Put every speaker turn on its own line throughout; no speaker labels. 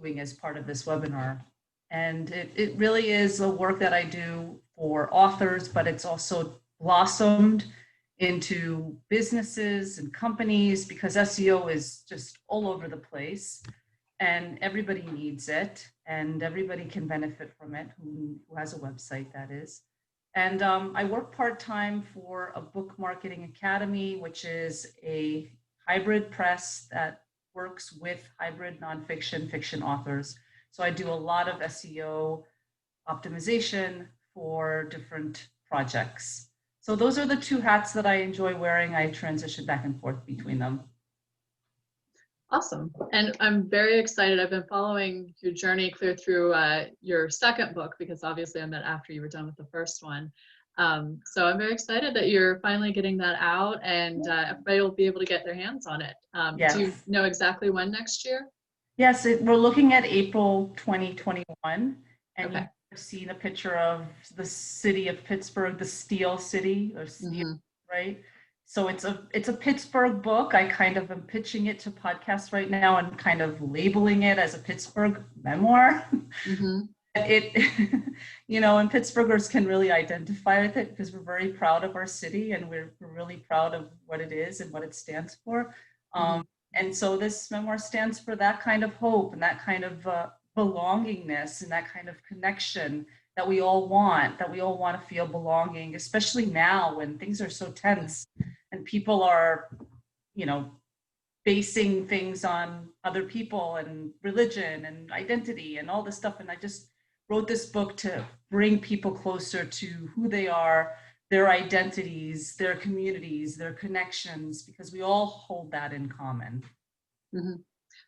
doing as part of this webinar. And it really is a work that I do for authors, but it's also blossomed into businesses and companies because SEO is just all over the place and everybody needs it and everybody can benefit from it who has a website, that is. And I work part-time for a book marketing academy, which is a hybrid press that works with hybrid nonfiction, fiction authors. So I do a lot of SEO optimization for different projects. So those are the two hats that I enjoy wearing. I transition back and forth between them.
Awesome. And I'm very excited. I've been following your journey clear through your second book, because obviously I met after you were done with the first one. So I'm very excited that you're finally getting that out and everybody will be able to get their hands on it.
Yes.
Do you know exactly when next year?
Yes, we're looking at April 2021. And
okay.
You've seen a picture of the city of Pittsburgh, the Steel City, or Steel, right? So it's a Pittsburgh book. I kind of am pitching it to podcasts right now and kind of labeling it as a Pittsburgh memoir. It, you know, and Pittsburghers can really identify with it because we're very proud of our city and we're really proud of what it is and what it stands for. And so this memoir stands for that kind of hope and that kind of belongingness and that kind of connection that we all want to feel belonging, especially now when things are so tense and people are, you know, basing things on other people and religion and identity and all this stuff. And I just wrote this book to bring people closer to who they are, their identities, their communities, their connections, because we all hold that in common.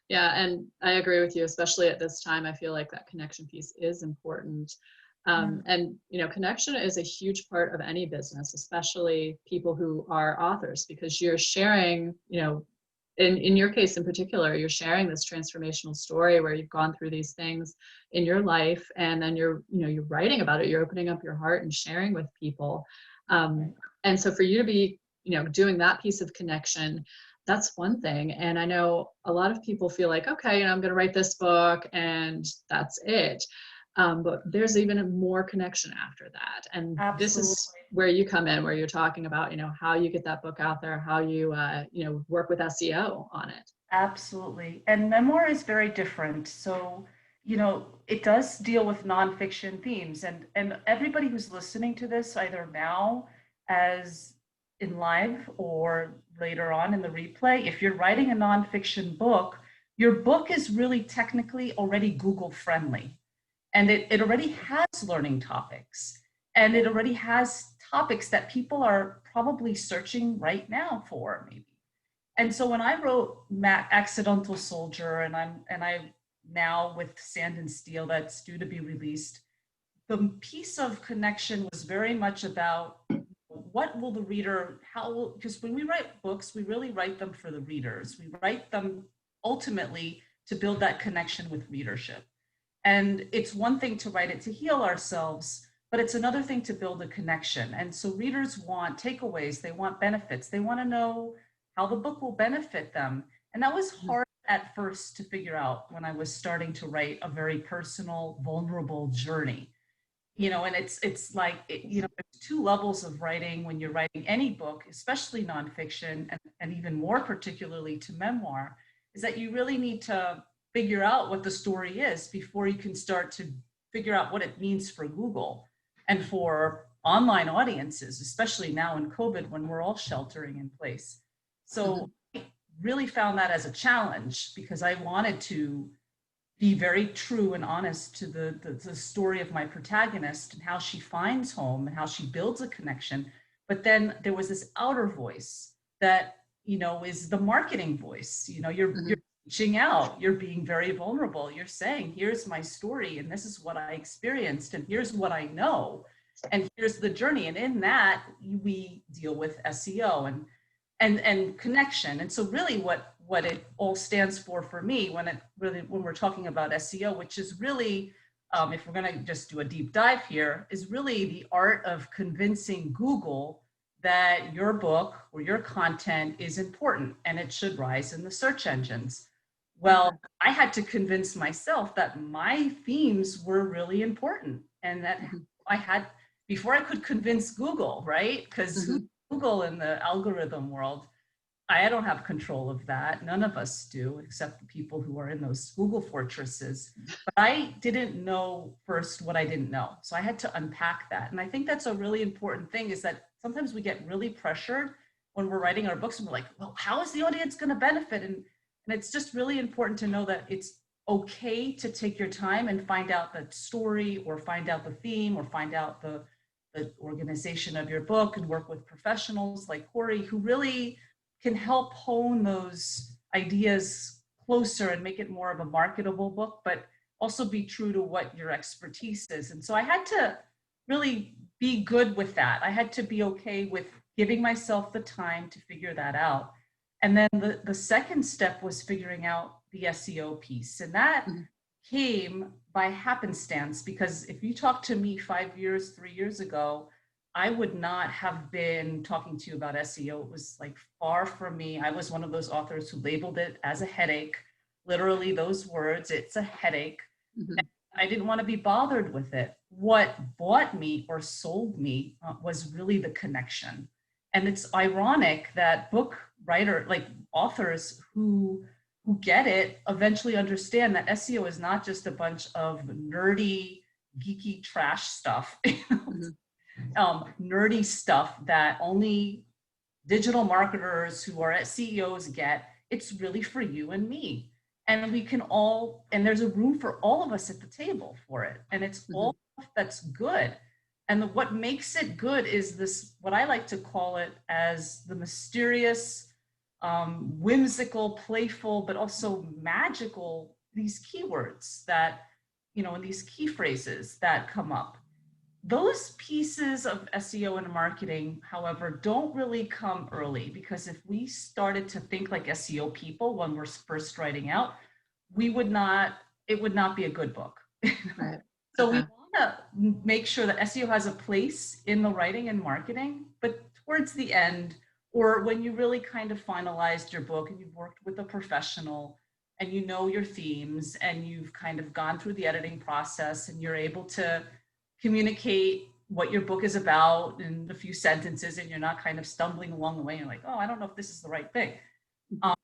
Yeah, and I agree with you, especially at this time. I feel like that connection piece is important. And, you know, connection is a huge part of any business, especially people who are authors, because you're sharing, you know, in your case in particular, you're sharing this transformational story where you've gone through these things in your life and then you're writing about it, you're opening up your heart and sharing with people. And so for you to be, you know, doing that piece of connection, that's one thing. And I know a lot of people feel like, okay, you know, I'm going to write this book and that's it. But there's even more connection after that. And This is where you come in, where you're talking about, you know, how you get that book out there, how you, you know, work with SEO on it.
Absolutely. And memoir is very different. So, you know, it does deal with nonfiction themes and everybody who's listening to this, either now as in live or later on in the replay, if you're writing a nonfiction book, your book is really technically already Google friendly. And it already has learning topics and it already has topics that people are probably searching right now for maybe. And so when I wrote Accidental Soldier and I now with Sand and Steel that's due to be released, the piece of connection was very much about what will the reader, because when we write books, we really write them for the readers. We write them ultimately to build that connection with readership. And it's one thing to write it to heal ourselves, but it's another thing to build a connection. And so readers want takeaways, they want benefits, they want to know how the book will benefit them. And that was hard at first to figure out when I was starting to write a very personal, vulnerable journey. You know, and it's like, you know, there's two levels of writing when you're writing any book, especially nonfiction, and even more particularly to memoir, is that you really need to figure out what the story is before you can start to figure out what it means for Google and for online audiences, especially now in COVID when we're all sheltering in place. So I really found that as a challenge because I wanted to be very true and honest to the story of my protagonist and how she finds home and how she builds a connection. But then there was this outer voice that, you know, is the marketing voice. You know, you're reaching out, you're being very vulnerable. You're saying, here's my story and this is what I experienced and here's what I know and here's the journey. And in that we deal with SEO and connection. And so really what it all stands for me when we're talking about SEO, which is really, if we're gonna just do a deep dive here, is really the art of convincing Google that your book or your content is important and it should rise in the search engines. Well, I had to convince myself that my themes were really important and that
Mhm.
I had, before I could convince Google, right? Because who's
Mhm.
Google in the algorithm world? I don't have control of that. None of us do, except the people who are in those Google fortresses. But I didn't know first what I didn't know. So I had to unpack that. And I think that's a really important thing, is that sometimes we get really pressured when we're writing our books and we're like, well, how is the audience going to benefit? And it's just really important to know that it's okay to take your time and find out the story, or find out the theme, or find out the organization of your book, and work with professionals like Corey, who really can help hone those ideas closer and make it more of a marketable book, but also be true to what your expertise is. And so I had to really be good with that. I had to be okay with giving myself the time to figure that out. And then the second step was figuring out the SEO piece. And that
Mhm.
came by happenstance, because if you talked to me 5 years, 3 years ago, I would not have been talking to you about SEO. It was like far from me. I was one of those authors who labeled it as a headache, literally those words, it's a headache.
Mhm.
I didn't want to be bothered with it. What bought me or sold me was really the connection. And it's ironic that book writer, like authors who get it, eventually understand that SEO is not just a bunch of nerdy, geeky trash stuff,
Mhm.
nerdy stuff that only digital marketers who are at CEOs get. It's really for you and me. And we can all, and there's a room for all of us at the table for it. And it's
Mhm.
all stuff that's good. And what makes it good is this, what I like to call it as the mysterious, whimsical, playful, but also magical, these keywords that, and these key phrases that come up. Those pieces of SEO and marketing, however, don't really come early, because if we started to think like SEO people when we're first writing out, it would not be a good book.
Right.
So we
Okay.
want to make sure that SEO has a place in the writing and marketing, but towards the end, or when you really kind of finalized your book and you've worked with a professional and you know your themes and you've kind of gone through the editing process and you're able to communicate what your book is about in a few sentences, and you're not kind of stumbling along the way and you're like, oh, I don't know if this is the right thing. Um,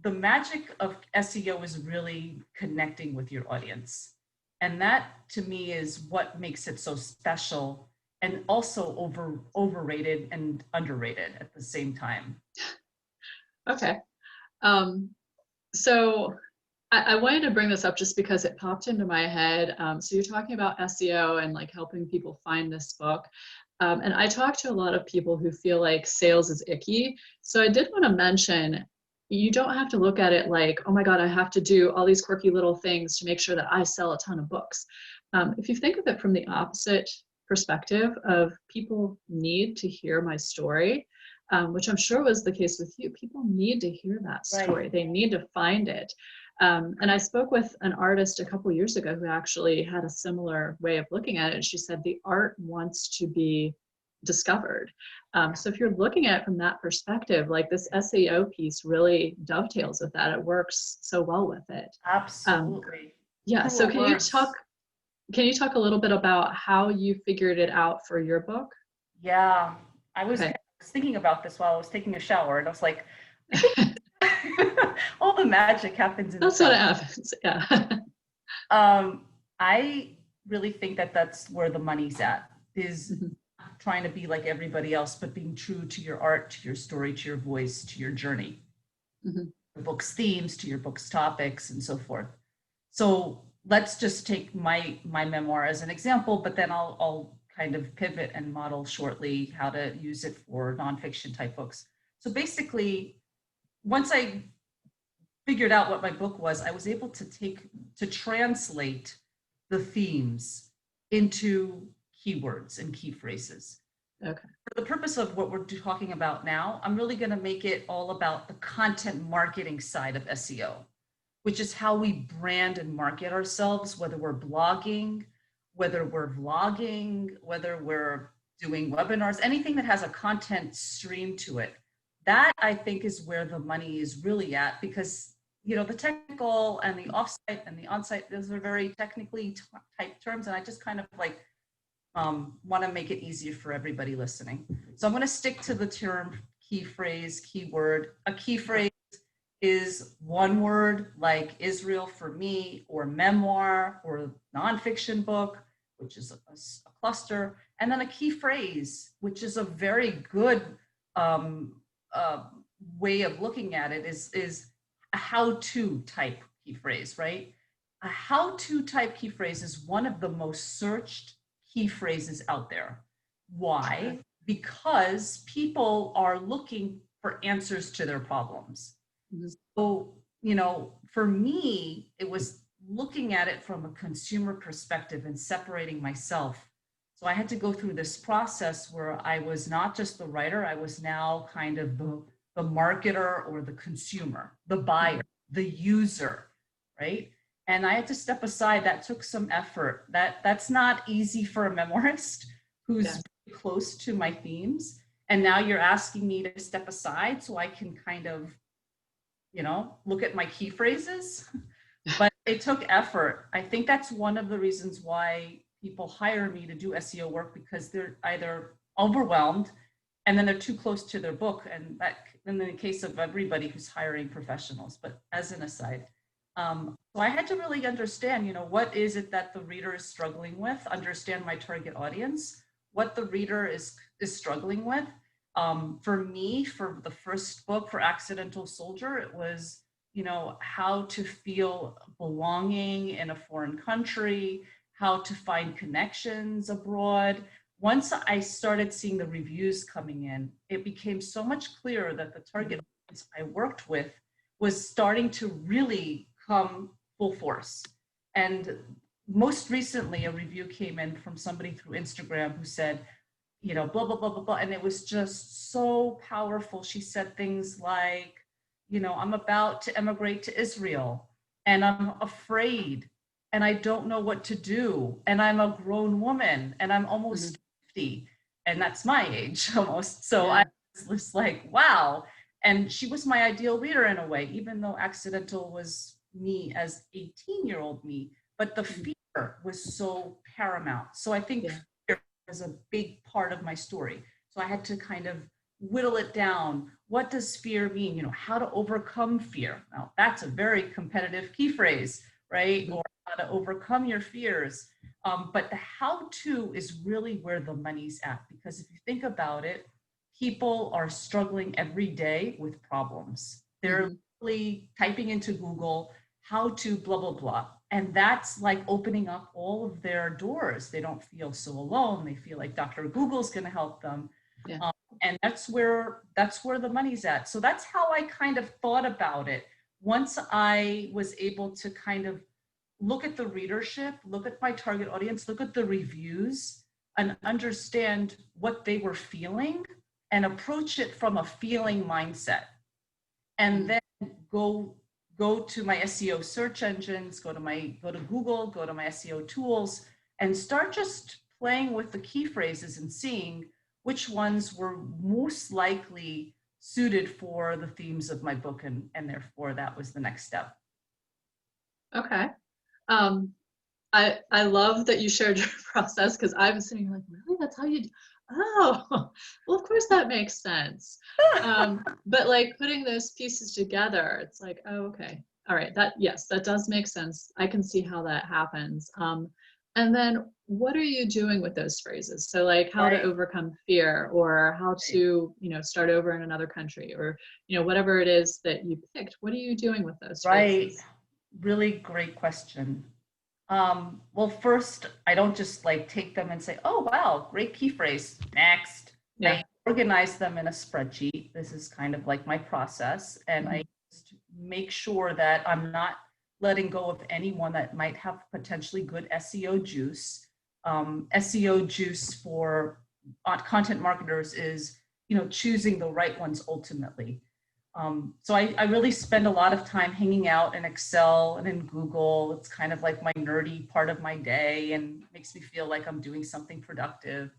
the magic of SEO is really connecting with your audience. And that to me is what makes it so special, and also overrated and underrated at the same time.
Okay. Um, so I wanted to bring this up just because it popped into my head. So you're talking about SEO and like helping people find this book. And I talk to a lot of people who feel like sales is icky. So I did want to mention, you don't have to look at it like, oh my God, I have to do all these quirky little things to make sure that I sell a ton of books. If you think of it from the opposite perspective of people need to hear my story, which I'm sure was the case with you, people need to hear that
Right.
story. They need to find it. And I spoke with an artist a couple years ago who actually had a similar way of looking at it. She said the art wants to be discovered. So if you're looking at it from that perspective, like this SEO piece really dovetails with that. It works so well with it. Um,
Absolutely.
yeah. So
Truer words.
can you talk a little bit about how you figured it out for your book?
Yeah. I
Okay.
was thinking about this while I was taking a shower, and I was like, I think all the magic happens in the
That's what
shower.
happens. Yeah.
Um, I really think that that's where the money's at, is
Mhm.
trying to be like everybody else, but being true to your art, to your story, to your voice, to your journey,
Mhm.
your book's themes, to your book's topics, and so forth. So let's just take my memoir as an example, but then I'll kind of pivot and model shortly how to use it for nonfiction type books. So basically, once I figured out what my book was, I was able to translate the themes into keywords and key phrases.
Okay.
For the purpose of what we're talking about now, I'm really going to make it all about the content marketing side of SEO, which is how we brand and market ourselves, whether we're blogging, whether we're vlogging, whether we're doing webinars, anything that has a content stream to it. That I think is where the money is really at, because you know, the technical and the offsite and the onsite, those are very technically typed terms. And I just kind of like want to make it easier for everybody listening. So I'm going to stick to the term key phrase, keyword. A key phrase is one word like Israel for me, or memoir, or nonfiction book, which is a cluster, and then a key phrase, which is a very good um, uh, way of looking at it, is a how-to type key phrase, right? A how-to type key phrase is one of the most searched key phrases out there. Why? Because people are looking for answers to their problems. So, you know, for me, it was looking at it from a consumer perspective and separating myself. So I had to go through this process where I was not just the writer, I was now kind of the marketer or the consumer, the buyer, the user, right? And I had to step aside. That took some effort. That's not easy for a memoirist who's very close to my themes. And now you're asking me to step aside so I can kind of, you know, look at my key phrases. But it took effort. I think that's one of the reasons why people hire me to do SEO work, because they're either overwhelmed and then they're too close to their book. And that, in the case of everybody who's hiring professionals, but as an aside. So I had to really understand, you know, what is it that the reader is struggling with, understand my target audience, what the reader is struggling with. For me, for the first book, for Accidental Soldier, it was, you know, how to feel belonging in a foreign country, how to find connections abroad. Once I started seeing the reviews coming in, it became so much clearer that the target audience I worked with was starting to really come full force. And most recently, a review came in from somebody through Instagram who said, you know, blah, blah, blah, blah, blah. And it was just so powerful. She said things like, you know, I'm about to emigrate to Israel and I'm afraid and I don't know what to do. And I'm a grown woman and I'm almost 50, and that's my age almost. So I was just like, wow. And she was my ideal reader in a way, even though Accidental was me as 18-year-old me, but the fear was so paramount. So I think fear is a big part of my story. So I had to kind of whittle it down. What does fear mean? You know, how to overcome fear. Now, that's a very competitive key phrase, right? Or how to overcome your fears. But the how-to is really where the money's at, because if you think about it, people are struggling every day with problems. They're really typing into Google, how to blah, blah, blah. And that's like opening up all of their doors. They don't feel so alone. They feel like Dr. Google's going to help them. And that's where the money's at. So that's how I kind of thought about it. Once I was able to kind of look at the readership, look at my target audience, look at the reviews, and understand what they were feeling and approach it from a feeling mindset. And then go to my SEO search engines, go to Google, go to my SEO tools, and start just playing with the key phrases and seeing which ones were most likely suited for the themes of my book, and therefore that was the next step.
Okay. I love that you shared your process, because I was sitting like, really? That's how you do? Oh, well, of course that makes sense. But like putting those pieces together, it's like, oh, okay. All right. Yes, that does make sense. I can see how that happens. And then what are you doing with those phrases? So like how to overcome fear, or how to, you know, start over in another country, or, you know, whatever it is that you picked. What are you doing with those phrases?
Really great question. Well, first, I don't just like take them and say, oh, wow, great key phrase, next. I organize them in a spreadsheet. This is kind of like my process. And I just make sure that I'm not letting go of anyone that might have potentially good SEO juice. SEO juice for content marketers is, you know, choosing the right ones ultimately. So I really spend a lot of time hanging out in Excel and in Google. It's kind of like my nerdy part of my day and makes me feel like I'm doing something productive.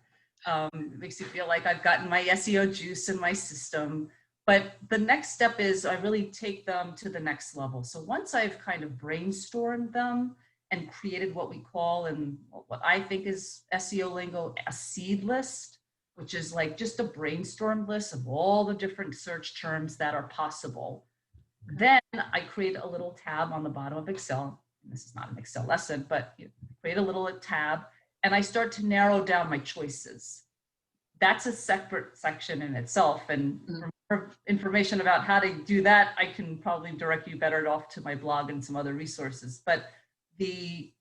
It makes me feel like I've gotten my SEO juice in my system. But the next step is I really take them to the next level. So once I've kind of brainstormed them and created what we call, and what I think is SEO lingo, a seed list, which is like just a brainstorm list of all the different search terms that are possible. Then I create a little tab on the bottom of Excel. This is not an Excel lesson, but create a little tab, and I start to narrow down my choices. That's a separate section in itself. And for information about how to do that, I can probably direct you better off to my blog and some other resources. But the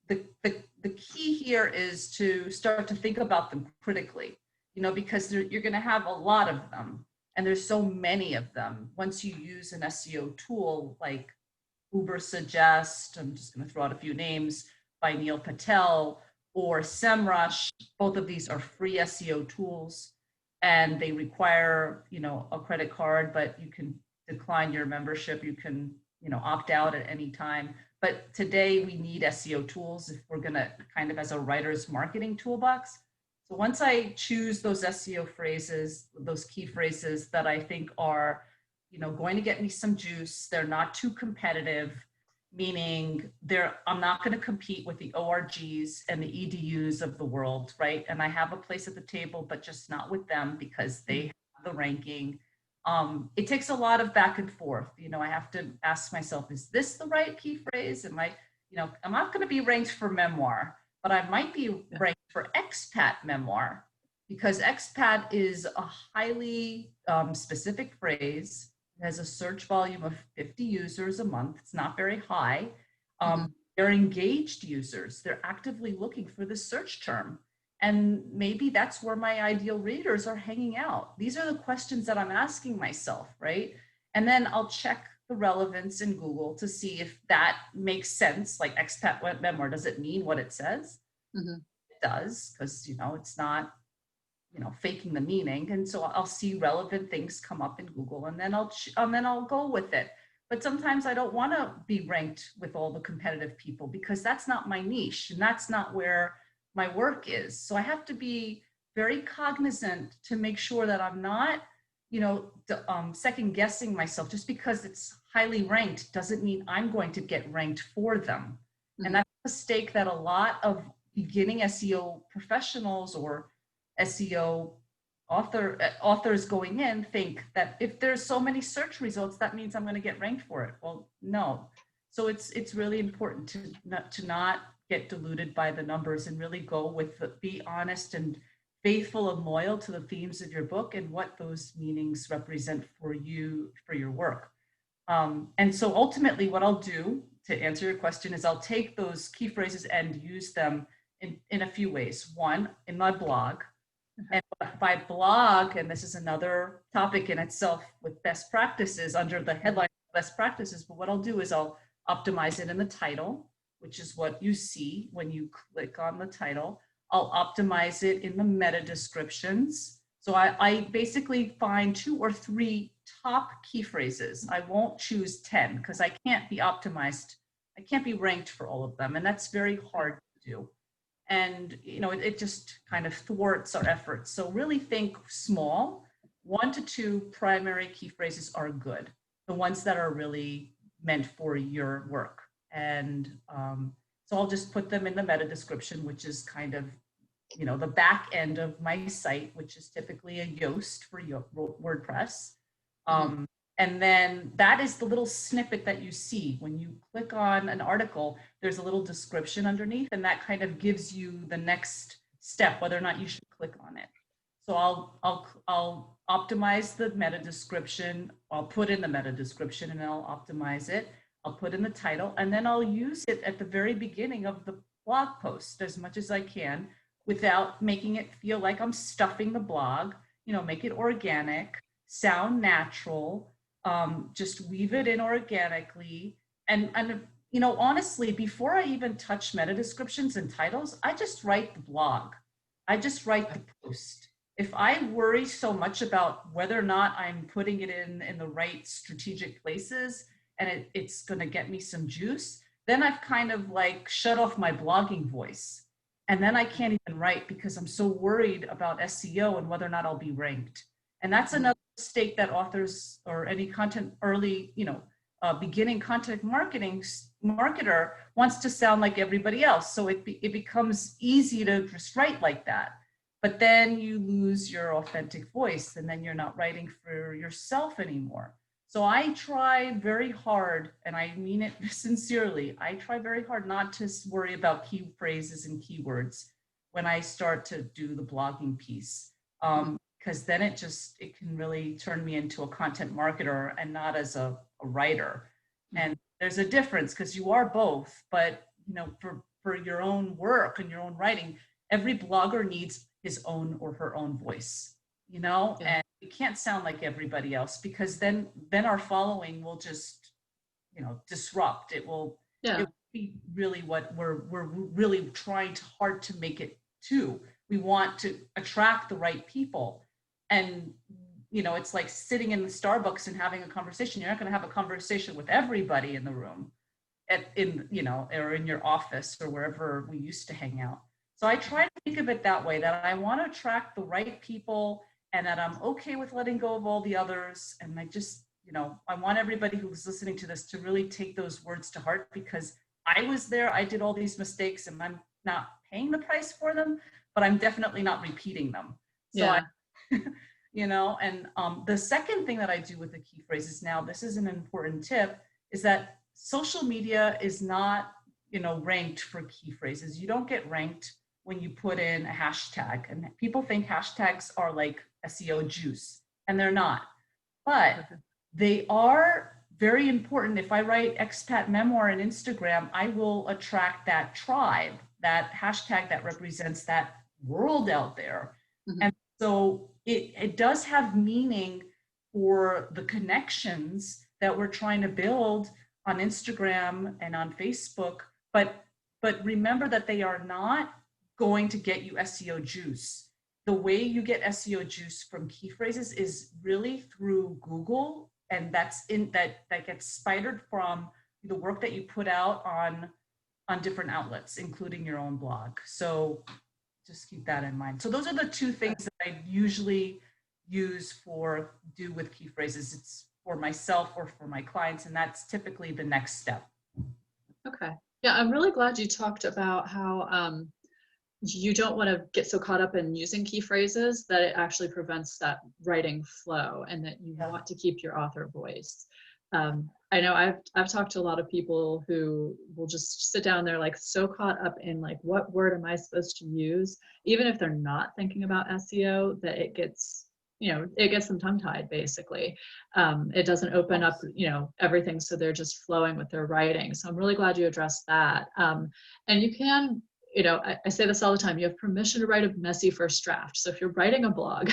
key here is to start to think about them critically, because you're going to have a lot of them. And there's so many of them. Once you use an SEO tool like Ubersuggest, I'm just going to throw out a few names, by Neil Patel, or SEMrush, both of these are free SEO tools, and they require, a credit card, but you can decline your membership. You can, opt out at any time. But today we need SEO tools if we're going to kind of as a writer's marketing toolbox. So once I choose those SEO phrases, those key phrases that I think are, going to get me some juice, they're not too competitive, meaning I'm not going to compete with the ORGs and the EDUs of the world, right? And I have a place at the table, but just not with them because they have the ranking. It takes a lot of back and forth. I have to ask myself, is this the right key phrase? I'm not going to be ranked for memoir, but I might be ranked for expat memoir, because expat is a highly specific phrase. It has a search volume of 50 users a month. It's not very high. They're engaged users. They're actively looking for the search term. And maybe that's where my ideal readers are hanging out. These are the questions that I'm asking myself, right? And then I'll check the relevance in Google to see if that makes sense. Like expat memoir, does it mean what it says? It does, because it's not faking the meaning. And so I'll see relevant things come up in Google, and then I'll go with it. But sometimes I don't want to be ranked with all the competitive people, because that's not my niche and that's not where my work is. So I have to be very cognizant to make sure that I'm not, second guessing myself. Just because it's highly ranked doesn't mean I'm going to get ranked for them. And that's a mistake that a lot of beginning SEO professionals or SEO authors going in think that if there's so many search results, that means I'm going to get ranked for it. Well, no. So it's really important to not get deluded by the numbers, and really go with be honest and faithful and loyal to the themes of your book and what those meanings represent for you, for your work. And so ultimately what I'll do, to answer your question, is I'll take those key phrases and use them in a few ways. One, in my blog. And by blog, and this is another topic in itself with best practices under the headline best practices, but what I'll do is I'll optimize it in the title, which is what you see when you click on the title. I'll optimize it in the meta descriptions. So I basically find 2 or 3 top key phrases. I won't choose 10 because I can't be optimized. I can't be ranked for all of them. And that's very hard to do. And, it just kind of thwarts our efforts. So really think small. 1 to 2 primary key phrases are good. The ones that are really meant for your work. And so I'll just put them in the meta description, which is kind of, the back end of my site, which is typically a Yoast for WordPress. And then that is the little snippet that you see when you click on an article. There's a little description underneath, and that kind of gives you the next step, whether or not you should click on it. So I'll optimize the meta description. I'll put in the meta description and I'll optimize it. I'll put in the title, and then I'll use it at the very beginning of the blog post as much as I can without making it feel like I'm stuffing the blog. Make it organic, sound natural. Just weave it in organically. And honestly, before I even touch meta descriptions and titles, I just write the blog. I just write the post. If I worry so much about whether or not I'm putting it in the right strategic places and it's going to get me some juice, then I've kind of like shut off my blogging voice. And then I can't even write because I'm so worried about SEO and whether or not I'll be ranked. And that's another mistake that authors or any content early, beginning content marketer wants to sound like everybody else. So it becomes easy to just write like that. But then you lose your authentic voice, and then you're not writing for yourself anymore. So I try very hard, and I mean it sincerely, I try very hard not to worry about key phrases and keywords when I start to do the blogging piece. Because then it can really turn me into a content marketer and not as a writer. And there's a difference because you are both, but for your own work and your own writing, every blogger needs his own or her own voice, and it can't sound like everybody else, because then our following will just, disrupt. It will be really what we're really trying hard to make it to. We want to attract the right people. And, it's like sitting in the Starbucks and having a conversation. You're not going to have a conversation with everybody in the room or in your office or wherever we used to hang out. So I try to think of it that way, that I want to attract the right people and that I'm okay with letting go of all the others. And I just, I want everybody who's listening to this to really take those words to heart, because I was there, I did all these mistakes, and I'm not paying the price for them, but I'm definitely not repeating them. So and the second thing that I do with the key phrases now, this is an important tip, is that social media is not, ranked for key phrases. You don't get ranked when you put in a hashtag, and people think hashtags are like SEO juice, and they're not, but they are very important. If I write expat memoir on Instagram, I will attract that tribe, that hashtag that represents that world out there. And so it does have meaning for the connections that we're trying to build on Instagram and on Facebook, but remember that they are not going to get you SEO juice. The way you get SEO juice from key phrases is really through Google, and that gets spidered from the work that you put out on different outlets, including your own blog. So just keep that in mind. So those are the two things that I usually do with key phrases. It's for myself or for my clients, and that's typically the next step.
Okay. Yeah, I'm really glad you talked about how you don't want to get so caught up in using key phrases that it actually prevents that writing flow, and that you want to keep your author voice. I know I've talked to a lot of people who will just sit down there like so caught up in like, what word am I supposed to use, even if they're not thinking about SEO, that it gets them tongue-tied basically. It doesn't open up everything, so they're just flowing with their writing. So I'm really glad you addressed that. And you can, I say this all the time, you have permission to write a messy first draft. So if you're writing a blog,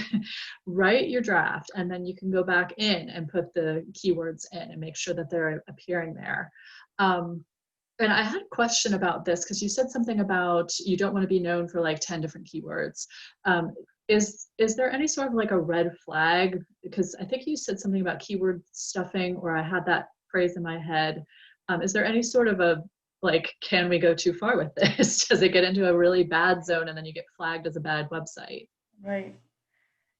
write your draft, and then you can go back in and put the keywords in and make sure that they're appearing there. And I had a question about this, because you said something about you don't want to be known for like 10 different keywords. Is there any sort of like a red flag? Because I think you said something about keyword stuffing, or I had that phrase in my head. Is there any sort of can we go too far with this? Does it get into a really bad zone and then you get flagged as a bad website?
Right.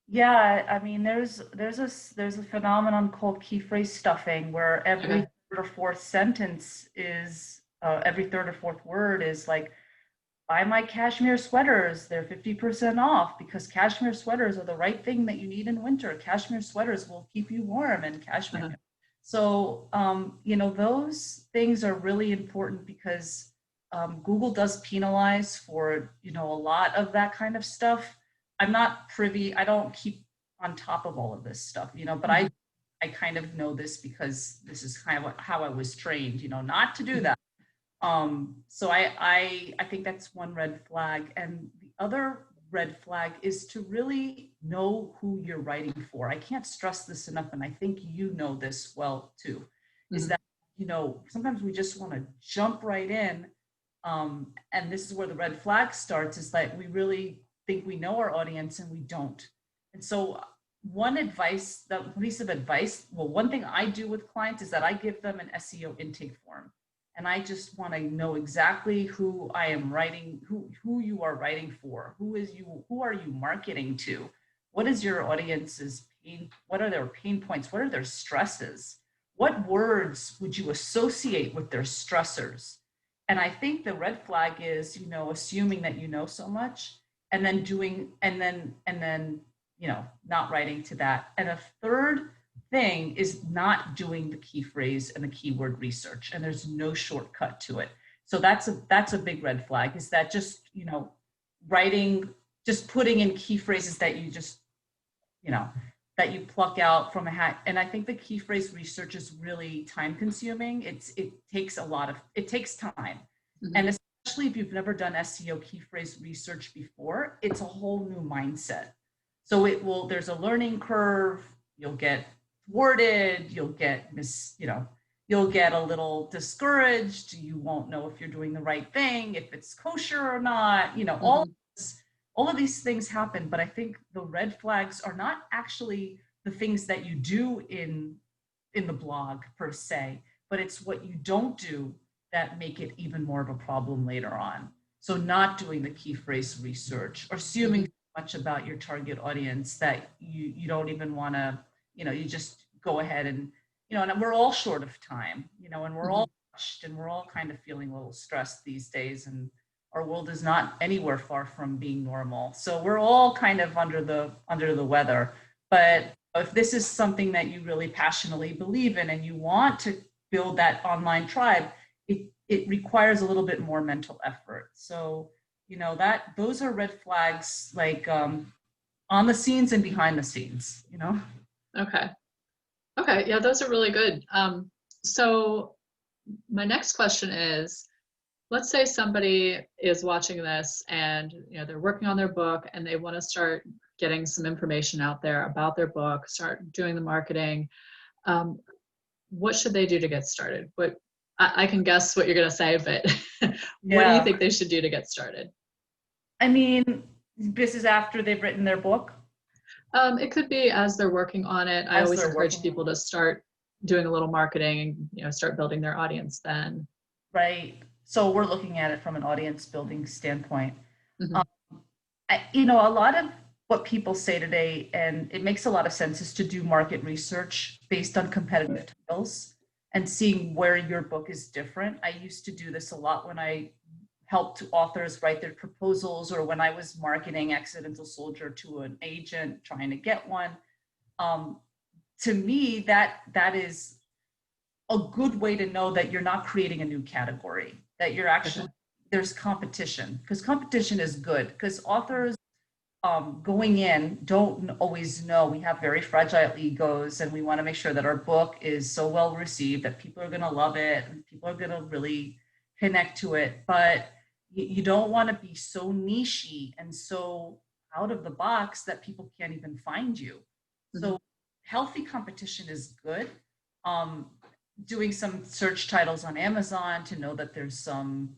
Yeah, I mean, there's a phenomenon called key phrase stuffing, where every third or fourth sentence is every third or fourth word is like, buy my cashmere sweaters, they're 50% off, because cashmere sweaters are the right thing that you need in winter. Cashmere sweaters will keep you warm, and cashmere. So, those things are really important, because Google does penalize for, a lot of that kind of stuff. I'm not privy, I don't keep on top of all of this stuff, but I kind of know this, because this is kind of how I was trained, not to do that. So I think that's one red flag. And the other red flag is to really know who you're writing for. I can't stress this enough, and I think you know this well too, is that, sometimes we just want to jump right in. And this is where the red flag starts, is that we really think we know our audience and we don't. And so one piece of advice, one thing I do with clients is that I give them an SEO intake form. And I just want to know exactly who I am writing, who you are writing for, who are you marketing to, what is your audience's what are their pain points? What are their stresses? What words would you associate with their stressors? And I think the red flag is, assuming that you know so much and then not writing to that. And a third thing is not doing the key phrase and the keyword research, and there's no shortcut to it. So that's a big red flag, is that just, writing, just putting in key phrases that you just, that you pluck out from a hat. And I think the key phrase research is really time consuming. It takes time.
Mhm.
And especially if you've never done SEO key phrase research before, it's a whole new mindset. So there's a learning curve. You'll get thwarted, you'll get you'll get a little discouraged. You won't know if you're doing the right thing, if it's kosher or not, all of these things happen. But I think the red flags are not actually the things that you do in the blog per se, but it's what you don't do that make it even more of a problem later on. So not doing the key phrase research, or assuming much about your target audience that you don't even want to, you just go ahead and, and we're all short of time, and we're all rushed, and we're all kind of feeling a little stressed these days, and our world is not anywhere far from being normal. So we're all kind of under the weather. But if this is something that you really passionately believe in and you want to build that online tribe, it requires a little bit more mental effort. So, those are red flags, like on the scenes and behind the scenes,
Okay. Okay. Yeah, those are really good. So my next question is, let's say somebody is watching this and they're working on their book and they want to start getting some information out there about their book, start doing the marketing. What should they do to get started? I can guess what you're going to say, but what do you think they should do to get started?
I mean, this is after they've written their book?
It could be as they're working on it. I always encourage people to start doing a little marketing and start building their audience then.
Right. So we're looking at it from an audience building standpoint.
Mm-hmm.
A lot of what people say today, and it makes a lot of sense, is to do market research based on competitive titles and seeing where your book is different. I used to do this a lot when I helped authors write their proposals, or when I was marketing Accidental Soldier to an agent trying to get one. To me, that is a good way to know that you're not creating a new category, that you're actually, there's competition, because competition is good, because authors going in don't always know. We have very fragile egos, and we want to make sure that our book is so well received that people are going to love it and people are going to really connect to it. But you don't want to be so niche-y and so out of the box that people can't even find you. So healthy competition is good. Doing some search titles on Amazon to know that there's some,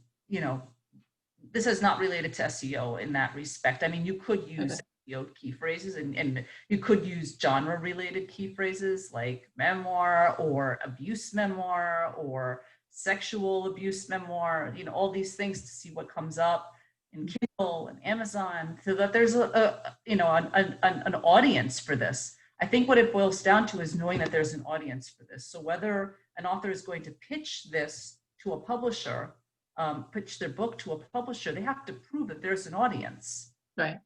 this is not related to SEO in that respect. I mean, you could use SEO key phrases, and you could use genre related key phrases like memoir or abuse memoir or sexual abuse memoir, all these things to see what comes up in Kindle and Amazon, so that there's an audience for this. I think what it boils down to is knowing that there's an audience for this. So whether an author is going to pitch this to a publisher, pitch their book to a publisher, they have to prove that there's an audience.
Right.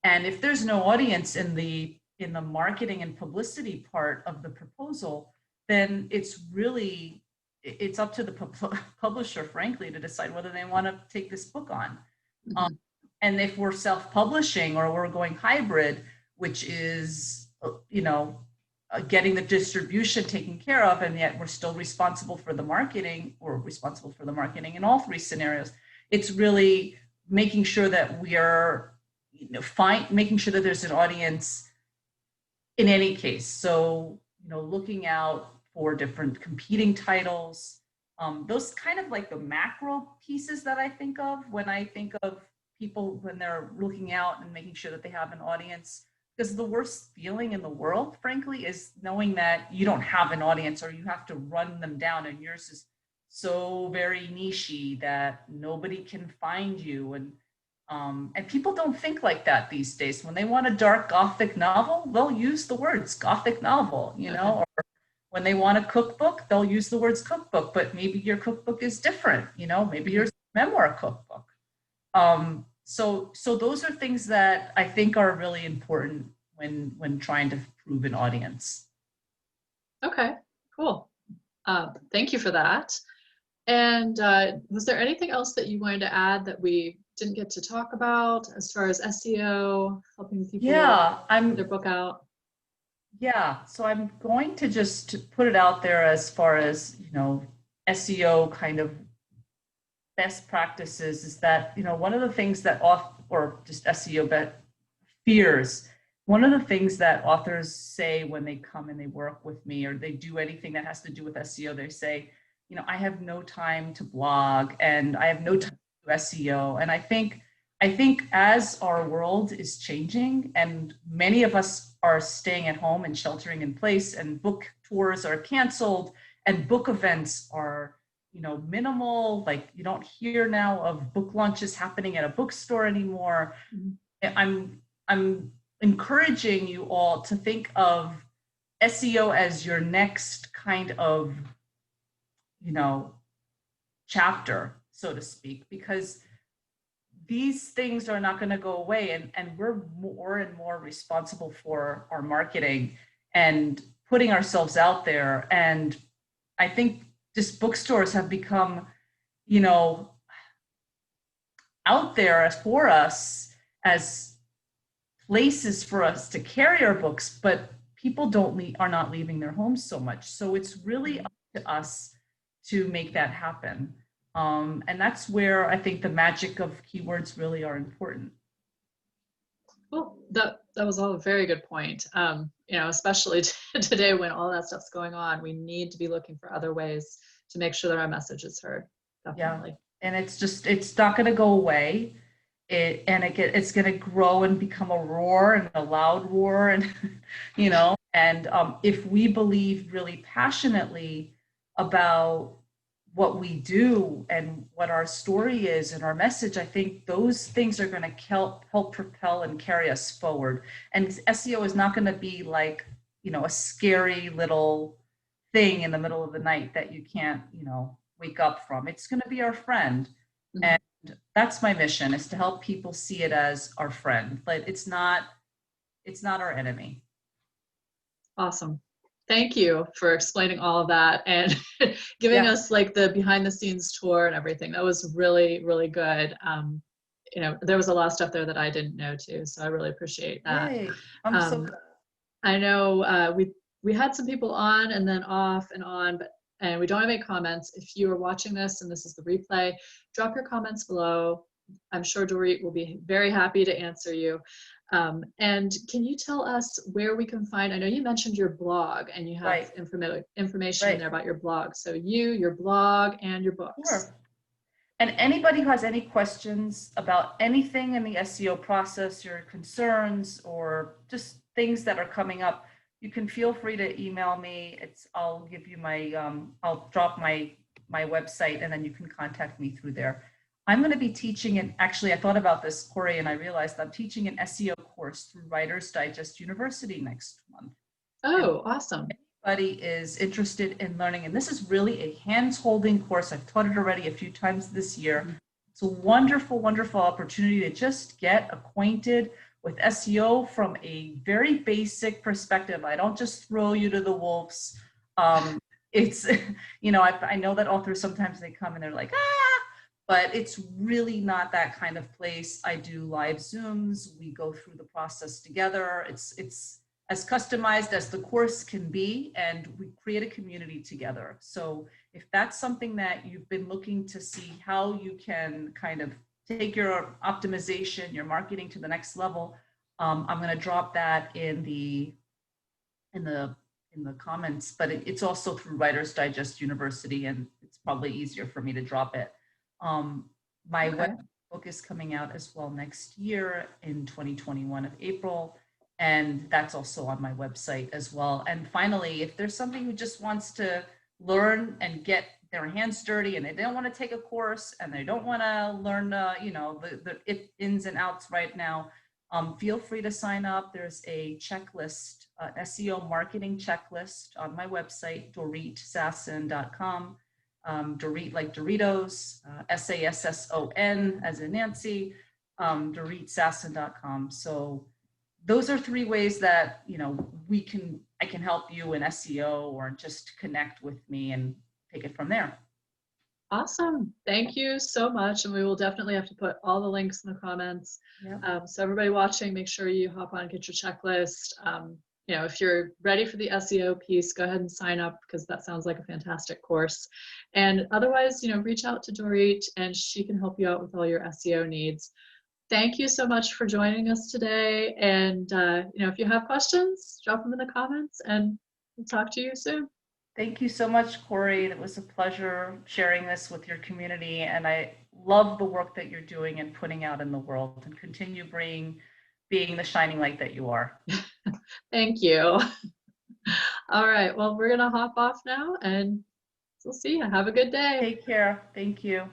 And if there's no audience in the marketing and publicity part of the proposal, then it's up to the publisher, frankly, to decide whether they want to take this book on. And if we're self-publishing or we're going hybrid, which is, getting the distribution taken care of, and yet we're still responsible for the marketing, in all three scenarios, it's really making sure that we are, making sure that there's an audience in any case. So, looking out for different competing titles, those kind of like the macro pieces that I think of when I think of people when they're looking out and making sure that they have an audience. Because the worst feeling in the world, frankly, is knowing that you don't have an audience, or you have to run them down, and yours is so very niche-y that nobody can find you. And And people don't think like that these days. When they want a dark Gothic novel, they'll use the words Gothic novel, you know, or when they want a cookbook, they'll use the words cookbook, but maybe your cookbook is different, you know, maybe
Mhm.
yours is a memoir cookbook. So those are things that I think are really important when trying to prove an audience.
Okay, cool. Thank you for that. And was there anything else that you wanted to add that we didn't get to talk about as far as SEO, helping people
Yeah,
get their book out?
so I'm going to just put it out there as far as, SEO kind of best practices is that, one of the things that or just SEO fears, one of the things that authors say when they come and they work with me or they do anything that has to do with SEO, they say, I have no time to blog and I have no time to do SEO. And I think as our world is changing and many of us are staying at home and sheltering in place and book tours are canceled and book events are minimal, like you don't hear now of book launches happening at a bookstore anymore.
Mhm.
I'm encouraging you all to think of SEO as your next kind of, you know, chapter, so to speak, because these things are not going to go away, and we're more and more responsible for our marketing and putting ourselves out there. And I think just bookstores have become, you know, out there for us as places for us to carry our books, but people are not leaving their homes so much. So it's really
Mhm.
up to us to make that happen. And that's where I think the magic of keywords really are important.
Well, that was all a very good point. Especially today when all that stuff's going on, we need to be looking for other ways to make sure that our message is heard.
Yeah.
Definitely.
And it's not going to go away. It's going to grow and become a roar and a loud roar. And, and if we believe really passionately about what we do and what our story is and our message, I think those things are going to help propel and carry us forward. And SEO is not going to be like, a scary little thing in the middle of the night that you can't, wake up from. It's going to be our friend.
Mhm.
And that's my mission, is to help people see it as our friend, but it's not our enemy.
Awesome. Thank you for explaining all of that and giving
Yeah.
us like the behind the scenes tour and everything. That was really, really good. There was a lot of stuff there that I didn't know too, so I really appreciate that.
Yay. I'm so
Um,
glad.
I know we had some people on and then off and on, and we don't have any comments. If you are watching this and this is the replay, drop your comments below. I'm sure Dorit will be very happy to answer you. And can you tell us where we can find? I know you mentioned your blog and you have
Right.
information in
Right.
there about your blog. So your blog, and your books.
Sure. And anybody who has any questions about anything in the SEO process, your concerns, or just things that are coming up, you can feel free to email me. I'll give you I'll drop my website, and then you can contact me through there. I'm going to be teaching it. Actually, I thought about this, Corey, and I realized I'm teaching an SEO course through Writers Digest University next month. And
Oh, awesome.
anybody is interested in learning, and this is really a hands-holding course. I've taught it already a few times this year.
Mhm.
It's a wonderful, wonderful opportunity to just get acquainted with SEO from a very basic perspective. I don't just throw you to the wolves. It's, I know that authors sometimes they come and they're like, but it's really not that kind of place. I do live Zooms. We go through the process together. It's as customized as the course can be, and we create a community together. So if that's something that you've been looking to see how you can kind of take your optimization, your marketing to the next level, I'm going to drop that in the in the comments. But it's also through Writers Digest University, and it's probably easier for me to drop it. My
Okay.
book is coming out as well next year in 2021 of April. And that's also on my website as well. And finally, if there's somebody who just wants to learn and get their hands dirty and they don't want to take a course and they don't want to learn, the ins and outs right now, feel free to sign up. There's a checklist, SEO marketing checklist on my website, DoritSasson.com. Dorit like Doritos, Sasson as in Nancy, DoritSasson.com. So those are 3 ways that, I can help you in SEO or just connect with me and take it from there.
Awesome. Thank you so much. And we will definitely have to put all the links in the comments.
Yeah.
So everybody watching, make sure you hop on, get your checklist. If you're ready for the SEO piece, go ahead and sign up because that sounds like a fantastic course. And otherwise, reach out to Dorit and she can help you out with all your SEO needs. Thank you so much for joining us today. And, if you have questions, drop them in the comments and we'll talk to you soon.
Thank you so much, Corey. It was a pleasure sharing this with your community. And I love the work that you're doing and putting out in the world, and continue being the shining light that you are.
Thank you. All right. Well, we're going to hop off now and we'll see you. Have a good day.
Take care. Thank you.